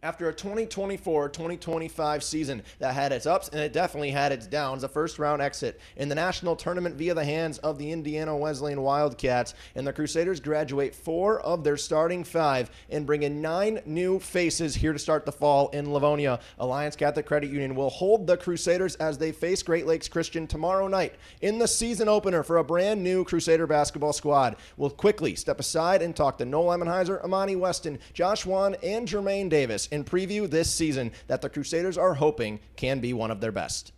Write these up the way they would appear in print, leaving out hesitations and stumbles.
After a 2024-2025 season that had its ups and it definitely had its downs, a first-round exit in the national tournament via the hands of the Indiana Wesleyan Wildcats, and the Crusaders graduate 4 of their starting 5 and bring in 9 new faces here to start the fall in Livonia. Alliance Catholic Credit Union will hold the Crusaders as they face Great Lakes Christian tomorrow night in the season opener for a brand new Crusader basketball squad. We'll quickly step aside and talk to Noel Emenheiser, Amani Weston, Josh Wan, and Jermaine Davis and preview this season that the Crusaders are hoping can be one of their best.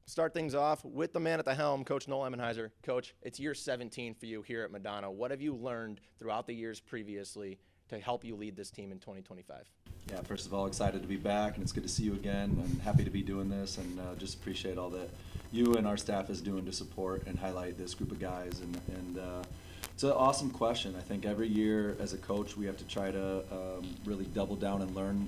Start things off with the man at the helm, Coach Noel Emenheiser. Coach, it's year 17 for you here at Madonna. What have you learned throughout the years previously to help you lead this team in 2025? Yeah, first of all, excited to be back, and it's good to see you again. I'm happy to be doing this, and just appreciate all that you and our staff is doing to support and highlight this group of guys. And it's an awesome question. I think every year as a coach, we have to try to really double down and learn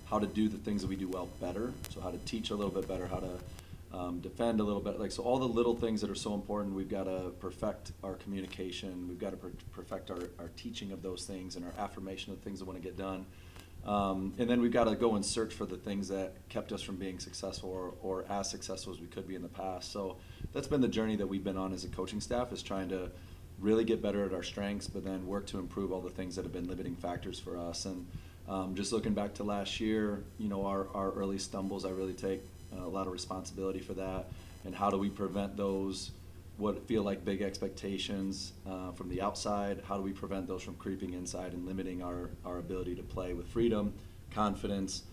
how to do the things that we do well better. So how to teach a little bit better, how to defend a little bit. So all the little things that are so important, we've got to perfect our communication. We've got to perfect our teaching of those things and our affirmation of things that want to get done. And then we've got to go and search for the things that kept us from being successful or as successful as we could be in the past. So that's been the journey that we've been on as a coaching staff, is trying to really get better at our strengths, but then work to improve all the things that have been limiting factors for us. And just looking back to last year, our early stumbles, I really take a lot of responsibility for that. And how do we prevent those, what feel like big expectations from the outside? How do we prevent those from creeping inside and limiting our ability to play with freedom, confidence?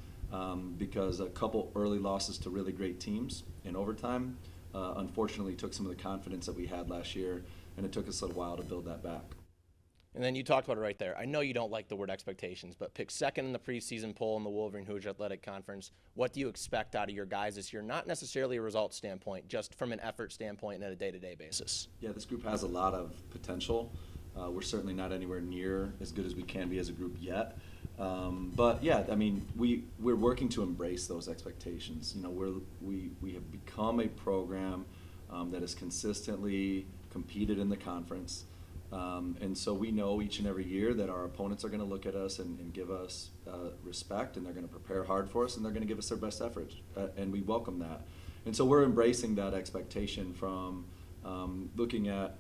Because a couple early losses to really great teams in overtime unfortunately took some of the confidence that we had last year, and it took us a little while to build that back. And then you talked about it right there. I know you don't like the word expectations, but pick second in the preseason poll in the Wolverine Hoosier Athletic Conference. What do you expect out of your guys this year? Not necessarily a result standpoint, just from an effort standpoint and at a day-to-day basis. Yeah, this group has a lot of potential. We're certainly not anywhere near as good as we can be as a group yet. But yeah, I mean, we're working to embrace those expectations. We have become a program that has consistently competed in the conference. And so we know each and every year that our opponents are going to look at us and give us respect, and they're going to prepare hard for us, and they're going to give us their best effort, and we welcome that. And so we're embracing that expectation from looking at,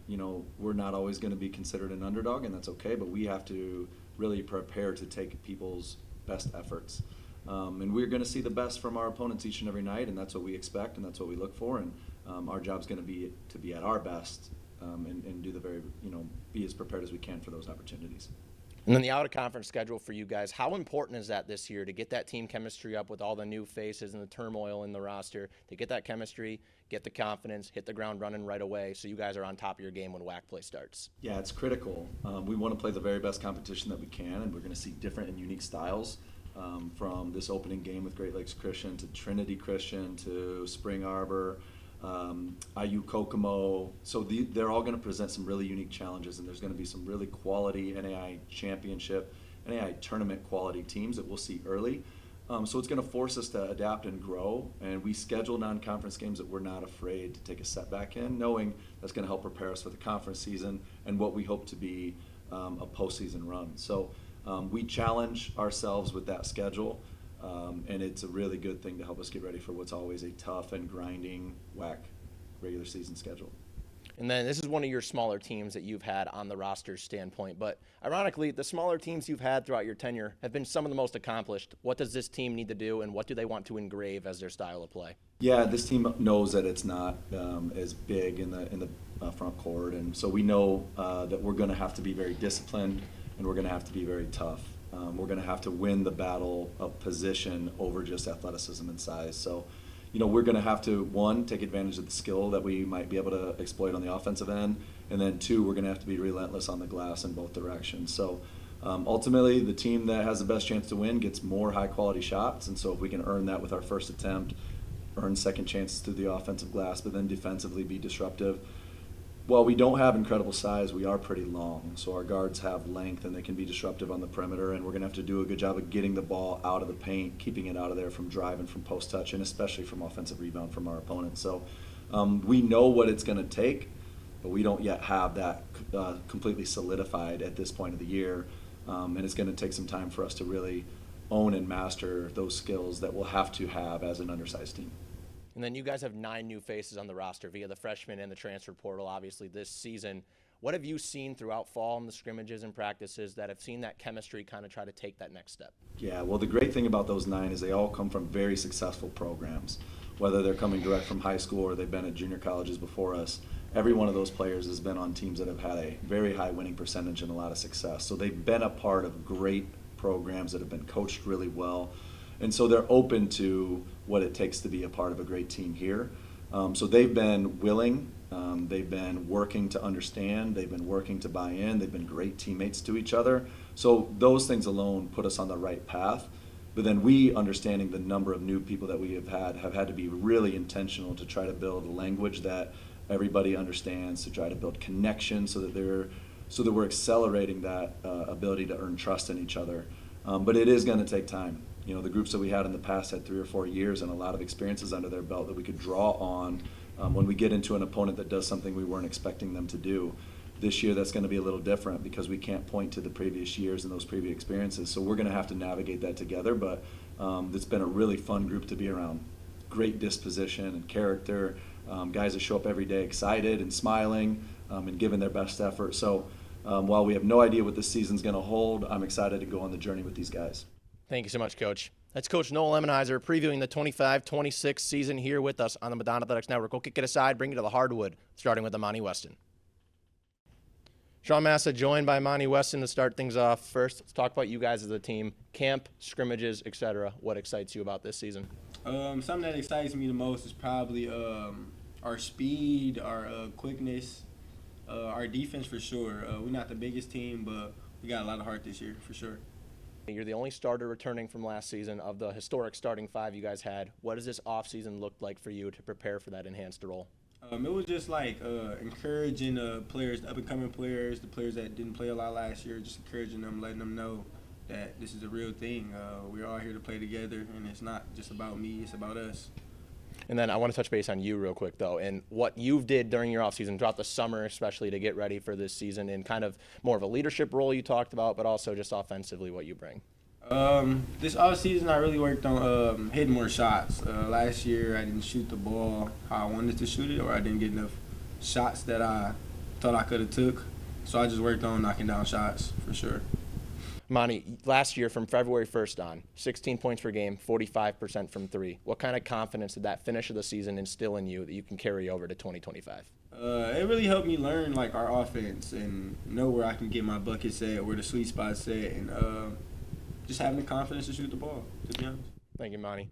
we're not always going to be considered an underdog, and that's okay, but we have to really prepare to take people's best efforts. And we're going to see the best from our opponents each and every night, and that's what we expect, and that's what we look for, and our job's going to be at our best. And do be as prepared as we can for those opportunities. And then the out-of-conference schedule for you guys, how important is that this year to get that team chemistry up with all the new faces and the turmoil in the roster, to get that chemistry, get the confidence, hit the ground running right away so you guys are on top of your game when WAC play starts? Yeah, it's critical. We want to play the very best competition that we can, and we're going to see different and unique styles from this opening game with Great Lakes Christian to Trinity Christian to Spring Arbor, IU Kokomo. So they're all going to present some really unique challenges, and there's going to be some really quality NAI championship, NAI tournament quality teams that we'll see early. So it's going to force us to adapt and grow, and we schedule non-conference games that we're not afraid to take a setback in, knowing that's going to help prepare us for the conference season and what we hope to be a postseason run. So we challenge ourselves with that schedule. And it's a really good thing to help us get ready for what's always a tough and grinding WAC regular season schedule. And then this is one of your smaller teams that you've had on the roster standpoint. But ironically, the smaller teams you've had throughout your tenure have been some of the most accomplished. What does this team need to do, and what do they want to engrave as their style of play? Yeah, this team knows that it's not as big in the front court. And so we know that we're going to have to be very disciplined, and we're going to have to be very tough. We're going to have to win the battle of position over just athleticism and size. So, we're going to have to, one, take advantage of the skill that we might be able to exploit on the offensive end, and then two, we're going to have to be relentless on the glass in both directions. So, ultimately, the team that has the best chance to win gets more high-quality shots, and so if we can earn that with our first attempt, earn second chances through the offensive glass, but then defensively be disruptive. While we don't have incredible size, we are pretty long. So our guards have length, and they can be disruptive on the perimeter, and we're going to have to do a good job of getting the ball out of the paint, keeping it out of there from driving, from post touch, and especially from offensive rebound from our opponents. So we know what it's going to take, but we don't yet have that completely solidified at this point of the year. And it's going to take some time for us to really own and master those skills that we'll have to have as an undersized team. And then you guys have 9 new faces on the roster via the freshman and the transfer portal, obviously, this season. What have you seen throughout fall in the scrimmages and practices that have seen that chemistry kind of try to take that next step? Yeah, well, the great thing about those 9 is they all come from very successful programs, whether they're coming direct from high school or they've been at junior colleges before us. Every one of those players has been on teams that have had a very high winning percentage and a lot of success. So they've been a part of great programs that have been coached really well. And so they're open to what it takes to be a part of a great team here. So they've been willing, they've been working to understand, they've been working to buy in, they've been great teammates to each other. So those things alone put us on the right path. But then we, understanding the number of new people that we have had to be really intentional to try to build a language that everybody understands, to try to build connections so that we're accelerating that ability to earn trust in each other. But it is going to take time. You know, the groups that we had in the past had 3 or 4 years and a lot of experiences under their belt that we could draw on when we get into an opponent that does something we weren't expecting them to do. This year, that's going to be a little different because we can't point to the previous years and those previous experiences. So we're going to have to navigate that together. But it's been a really fun group to be around. Great disposition and character. Guys that show up every day excited and smiling and giving their best effort. So while we have no idea what this season's going to hold, I'm excited to go on the journey with these guys. Thank you so much, Coach. That's Coach Noel Emmenizer previewing the 25-26 season here with us on the Madonna Athletics Network. We'll kick it aside, bring it to the hardwood, starting with Imani Weston. Sean Massa joined by Imani Weston to start things off. First, let's talk about you guys as a team, camp, scrimmages, etc. What excites you about this season? Something that excites me the most is probably our speed, our quickness, our defense for sure. We're not the biggest team, but we got a lot of heart this year for sure. You're the only starter returning from last season of the historic starting 5 you guys had. What does this offseason look like for you to prepare for that enhanced role? It was just like encouraging players, the up-and-coming players, the players that didn't play a lot last year, just encouraging them, letting them know that this is a real thing. We're all here to play together, and it's not just about me, it's about us. And then I want to touch base on you real quick, though, and what you did during your offseason, throughout the summer especially, to get ready for this season, and kind of more of a leadership role you talked about, but also just offensively what you bring. This offseason I really worked on hitting more shots. Last year I didn't shoot the ball how I wanted to shoot it, or I didn't get enough shots that I thought I could have took. So I just worked on knocking down shots for sure. Monty, last year from February 1st on, 16 points per game, 45% from 3. What kind of confidence did that finish of the season instill in you that you can carry over to 2025? It really helped me learn like our offense and know where I can get my buckets at, where the sweet spot's at, and just having the confidence to shoot the ball, to be honest. Thank you, Monty.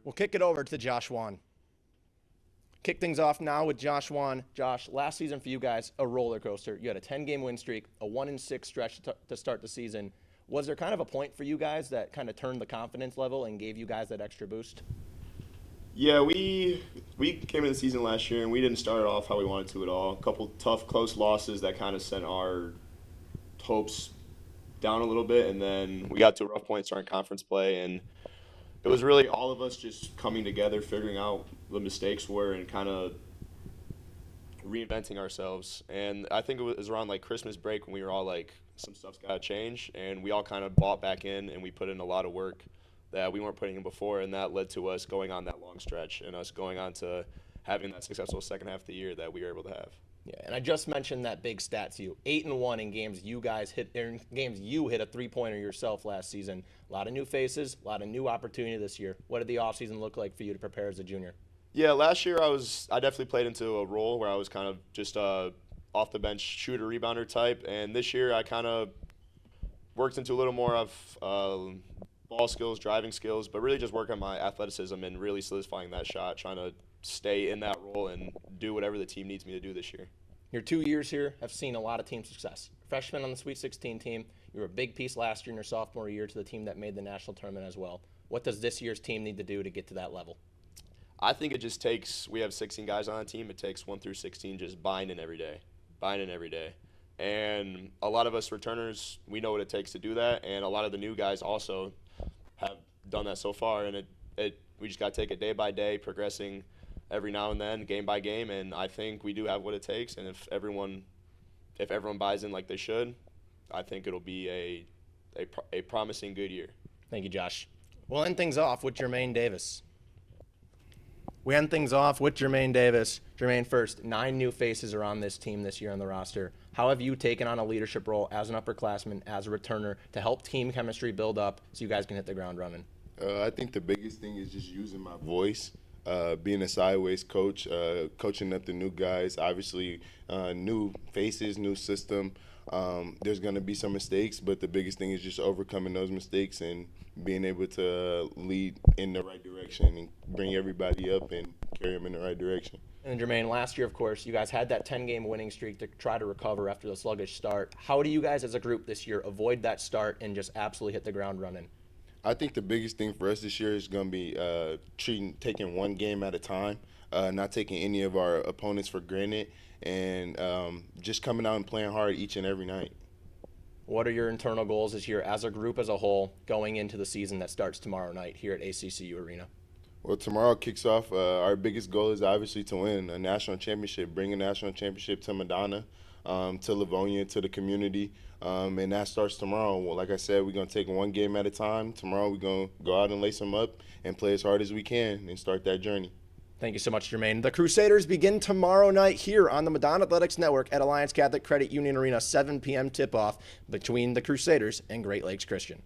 We'll kick it over to Josh Wan. Kick things off now with Josh Wan. Josh, last season for you guys, a roller coaster. You had a 10-game win streak, a 1-6 stretch to start the season. Was there kind of a point for you guys that kind of turned the confidence level and gave you guys that extra boost? Yeah, we came into the season last year and we didn't start it off how we wanted to at all. A couple tough, close losses that kind of sent our hopes down a little bit, and then we got to a rough point starting conference play, and it was really all of us just coming together, figuring out the mistakes were, and kind of reinventing ourselves. And I think it was around like Christmas break when we were all like, some stuff's got to change, and we all kind of bought back in, and we put in a lot of work that we weren't putting in before, and that led to us going on that long stretch and us going on to having that successful second half of the year that we were able to have. Yeah, and I just mentioned that big stat to you. 8-1 in games you guys hit, in games you hit a 3-pointer yourself last season. A lot of new faces, a lot of new opportunity this year. What did the offseason look like for you to prepare as a junior? Yeah, last year I definitely played into a role where I was kind of just off the bench shooter rebounder type, and this year I kind of worked into a little more of ball skills, driving skills, but really just work on my athleticism and really solidifying that shot, trying to stay in that role and do whatever the team needs me to do this year. Your 2 years here have seen a lot of team success. Freshman on the Sweet 16 team, you were a big piece last year in your sophomore year to the team that made the national tournament as well. What does this year's team need to do to get to that level? I think it just takes, we have 16 guys on the team, it takes 1 through 16 just buying in every day. And a lot of us returners, we know what it takes to do that, and a lot of the new guys also have done that so far, and we just got to take it day by day, progressing every now and then, game by game, and I think we do have what it takes, and if everyone buys in like they should, I think it'll be a promising good year. Thank you, Josh. We'll end things off with Jermaine Davis. Jermaine, first, 9 new faces are on this team this year on the roster. How have you taken on a leadership role as an upperclassman, as a returner, to help team chemistry build up so you guys can hit the ground running? I think the biggest thing is just using my voice, being a sideways coach, coaching up the new guys. Obviously, new faces, new system. There's going to be some mistakes, but the biggest thing is just overcoming those mistakes and being able to lead in the right direction and bring everybody up and carry them in the right direction. And Jermaine, last year, of course, you guys had that 10-game winning streak to try to recover after the sluggish start. How do you guys as a group this year avoid that start and just absolutely hit the ground running? I think the biggest thing for us this year is going to be taking one game at a time, not taking any of our opponents for granted, and just coming out and playing hard each and every night. What are your internal goals this year as a group as a whole going into the season that starts tomorrow night here at ACCU Arena? Well, tomorrow kicks off. Our biggest goal is obviously to win a national championship, bring a national championship to Madonna, to Livonia, to the community, and that starts tomorrow. Well, like I said, we're going to take one game at a time. Tomorrow we're going to go out and lace them up and play as hard as we can and start that journey. Thank you so much, Jermaine. The Crusaders begin tomorrow night here on the Madonna Athletics Network at Alliance Catholic Credit Union Arena, 7 p.m. tip-off between the Crusaders and Great Lakes Christian.